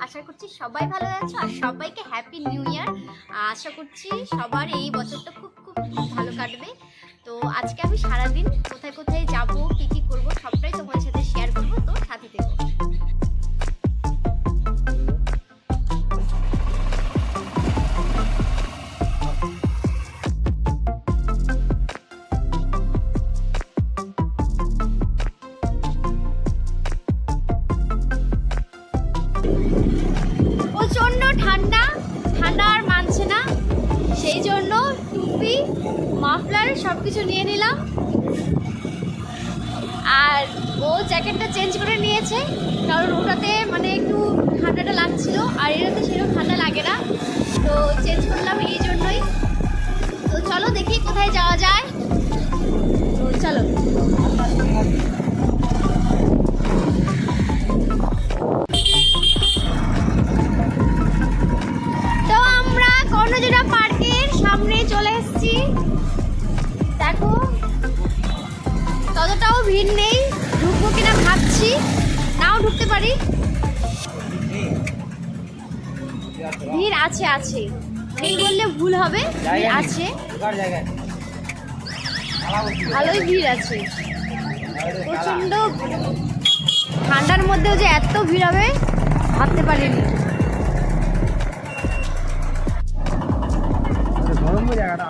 আশা করছি সবাই ভালো আছো আর সবাইকে হ্যাপি নিউ ইয়ার। আশা করছি সবার এই বছরটা খুব খুব ভালো কাটবে। তো আজকে আমি সারাদিন কোথায় কোথায় যাব, কি কি করব সবটাই তোমাদের সাথে শেয়ার করব, তো সাথে থেকো। প্রচন্ড ঠান্ডা, ঠান্ডা আর মানছে না, সেই জন্য টুপি মাফলার সব কিছু নিয়ে নিলাম। আর ও জ্যাকেটটা চেঞ্জ করে নিয়েছে, কারণ ওটাতে মানে একটু ঠান্ডাটা লাগছিল আর এটাতে সেরকম ঠান্ডা লাগে না, তো চেঞ্জ করলাম এই জন্যই। তো চলো দেখি কোথায় যাওয়া যায়, তো চলো। তো আমরা কর্ণজোড়া পার্কের সামনে চলে এসেছি। দেখো ততটাও ভিড় নেই, ঢুকবো কিনা ভাবছি, নাও ঢুকতে পারি। ভিড় আছে আছে, এই বললে ভুল হবে, ভিড় আছে, ভালোই ভিড় আছে। প্রচন্ড ঠান্ডার মধ্যেও যে এত ভিড় হবে ভাবতে পারিনি। জায়গাটা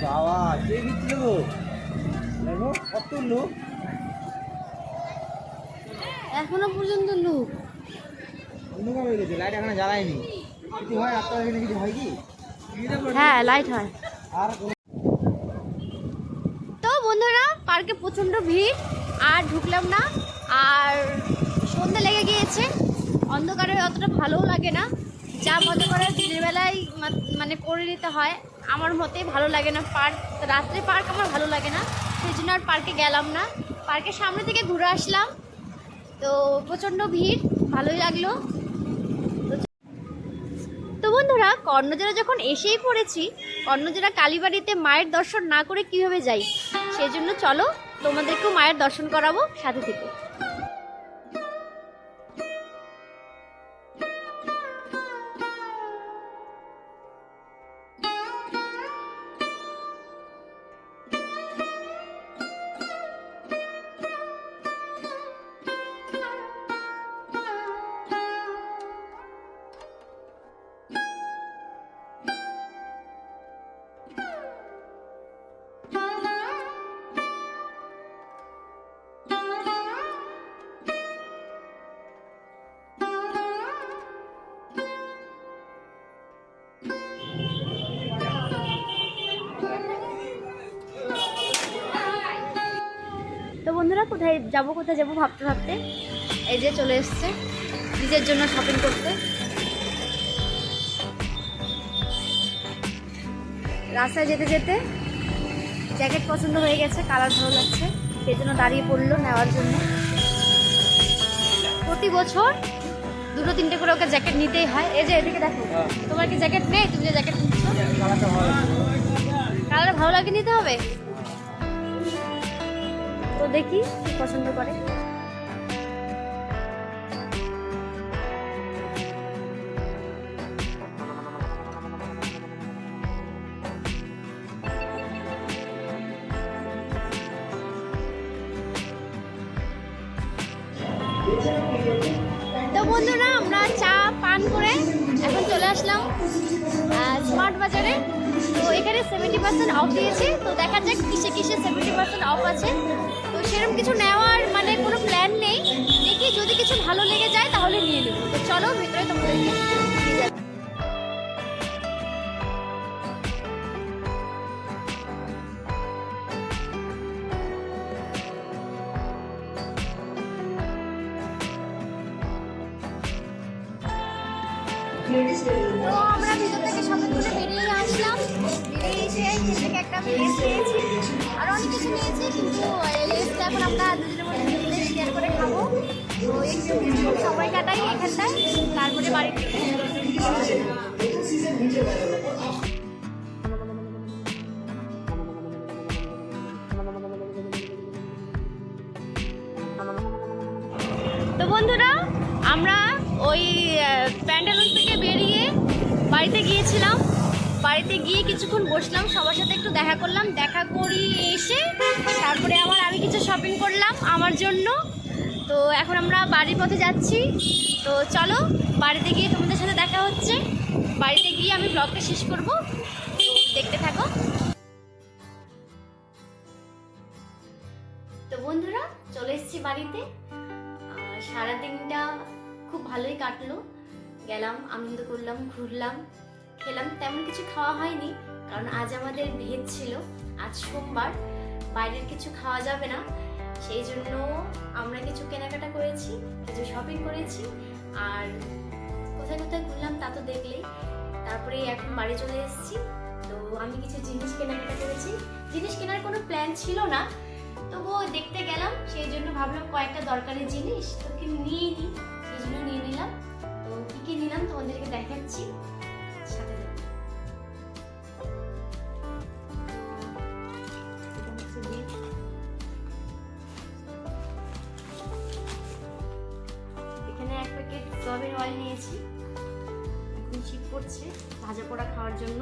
বাবা কত লোক, এখনো পর্যন্ত লোক। অন্ধকার হয়ে গেছে, লাইট এখনো জ্বালায়নি। কিছু হয় আপনার এখানে, কিছু হয় কি? হ্যাঁ লাইট হয়। আর তো বন্ধুরা পার্কে প্রচণ্ড ভিড়, আর ঢুকলাম না, আর সন্ধ্যা লেগে গিয়েছে, অন্ধকারে অতটা ভালোও লাগে না। যা মজা করে দিনের বেলায় মানে করে নিতে হয়, আমার মতে ভালো লাগে না পার্ক, রাত্রে পার্ক আমার ভালো লাগে না, সেই জন্য আর পার্কে গেলাম না। পার্কের সামনে থেকে ঘুরে আসলাম, তো প্রচণ্ড ভিড়, ভালোই লাগলো। তো বন্ধুরা কর্ণজোড়া যখন এসেই পড়েছি, কর্ণজোড়া কালীবাড়িতে মায়ের দর্শন না করে কীভাবে যাই, সেই জন্য চলো তোমাদেরকেও মায়ের দর্শন করাবো, সাথে থেকে। তো বন্ধুরা কোথায় যাবো ভাবতে ভাবতে এই যে চলে এসছে নিজের জন্য শপিং করতে। রাস্তায় যেতে যেতে জ্যাকেট পছন্দ হয়ে গেছে, কালার ভালো লাগছে, সেই জন্য দাঁড়িয়ে পড়লো নেওয়ার জন্য। প্রতি বছর 2-3টে করে ওকে জ্যাকেট নিতেই হয়। এই যে এদিকে দেখো, তোমার কি জ্যাকেট নেই? তুমি যে জ্যাকেট নিচ্ছ কালার ভালো লাগে, নিতে হবে। তো দেখি কি পছন্দ করে। তো বন্ধুরা আমরা চা পান করে এখন চলে আসলাম স্মার্ট বাজারে। তো এখানে 70% অফ দিয়েছে, তো দেখা যাক কিসে কিসে 70% অফ আছে। তো সেরকম কিছু নেওয়ার মানে কোনো প্ল্যান নেই, দেখি যদি কিছু ভালো লেগে যায় তাহলে নিয়ে নেবো। তো চলো ভিতরে তোমাদেরকে নিয়ে যাচ্ছি। তো আমরা ভিতর থেকে শপিং করে বেরিয়ে আসলাম, বেরিয়ে এসে এখান থেকে একটা লেস নিয়েছি, আর অনেক কিছু নিয়েছি, কিন্তু লেসটা এখন আমরা দুজনের মধ্যে শেয়ার করে খাবো। তো একটু সময় কাটাই এখানটায়, তারপরে বাড়িতে তো বন্ধুরা আমরা ওই প্যান্ডেলস থেকে বেরিয়ে বাড়িতে গিয়েছিলাম, বাড়িতে গিয়ে কিছুক্ষণ বসলাম, সবার সাথে একটু দেখা করলাম, দেখা করি এসে তারপরে আবার আমি কিছু শপিং করলাম আমার জন্য। তো এখন আমরা বাড়ির পথে যাচ্ছি। তো চলো বাড়িতে গিয়ে তোমাদের সাথে দেখা হচ্ছে, বাড়িতে গিয়ে আমি ব্লগটা শেষ করব, দেখতে থাকো। তো বন্ধুরা চলে এসেছি বাড়িতে। সারাদিনটা খুব ভালোই কাটলো, গেলাম, আনন্দ করলাম, ঘুরলাম, খেলাম। তেমন কিছু খাওয়া হয়নি, কারণ আজ আমাদের ভেজ ছিল, আজ সোমবার, বাইরের কিছু খাওয়া যাবে না, সেই জন্য আমরা কিছু কেনাকাটা করেছি, কিছু শপিং করেছি, আর কোথায় কোথায় ঘুরলাম তা তো দেখলেই। তারপরে এখন বাড়ি চলে এসেছি। তো আমি কিছু জিনিস কেনাকাটা করেছি, জিনিস কেনার কোনো প্ল্যান ছিল না, তবুও দেখতে গেলাম, সেই জন্য ভাবলাম কয়েকটা দরকারি জিনিস তোকে নিয়ে নিই, সেই জন্য নিয়ে নিলাম। তো কী কী নিলাম তোমাদেরকে দেখাচ্ছি, সাথে থাকো। এখানে এক প্যাকেট সয়াবিন অয়েল নিয়েছি, এখন শীত পড়ছে, ভাজা পোড়া খাওয়ার জন্য।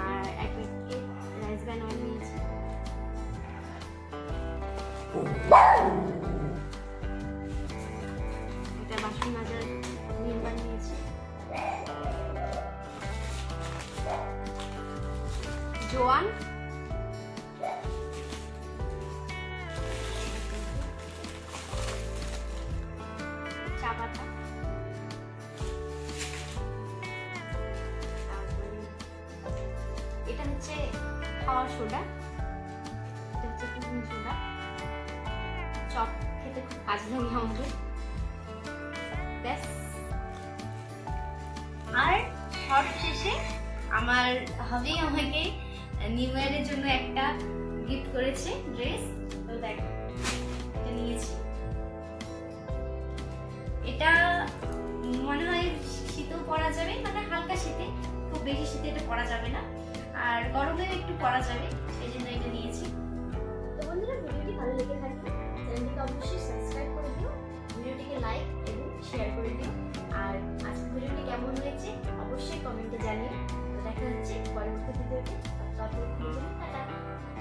আর এক প্যাকেট রাইস ব্র্যান অয়েল নিয়েছি। এটা বাসন মাজার নির্মাণ নিয়েছি। জোয়ান, চা পাতা, এটা হচ্ছে খাওয়ার সোডা, এটা হচ্ছে কুকিং সোডা, চপ খেতে খুব কাজে লাগে আমাদের, ব্যাস। আর সবশেষে আমার হাবি আমাকে নিউ ইয়ারের জন্য একটা গিফট করেছে ড্রেস। তো দেখো এটা নিয়েছি, এটা মনে হয় শীতেও পরা যাবে, মানে হালকা শীতে, খুব বেশি শীতে এটা পরা যাবে না, আর গরমেও একটু পরা যাবে, সেই জন্য এটা নিয়েছি। তো বন্ধুরা ভিডিওটি ভালো লেগে থাকলে চ্যানেলটিকে অবশ্যই সাবস্ক্রাইব করে দিও, ভিডিওটিকে লাইক এবং শেয়ার করে দিও, আর আজকের ভিডিওটি কেমন হয়েছে অবশ্যই কমেন্টে জানিও। তো দেখা হচ্ছে পরবর্তী ভিডিওতে, ততক্ষণ টাটা।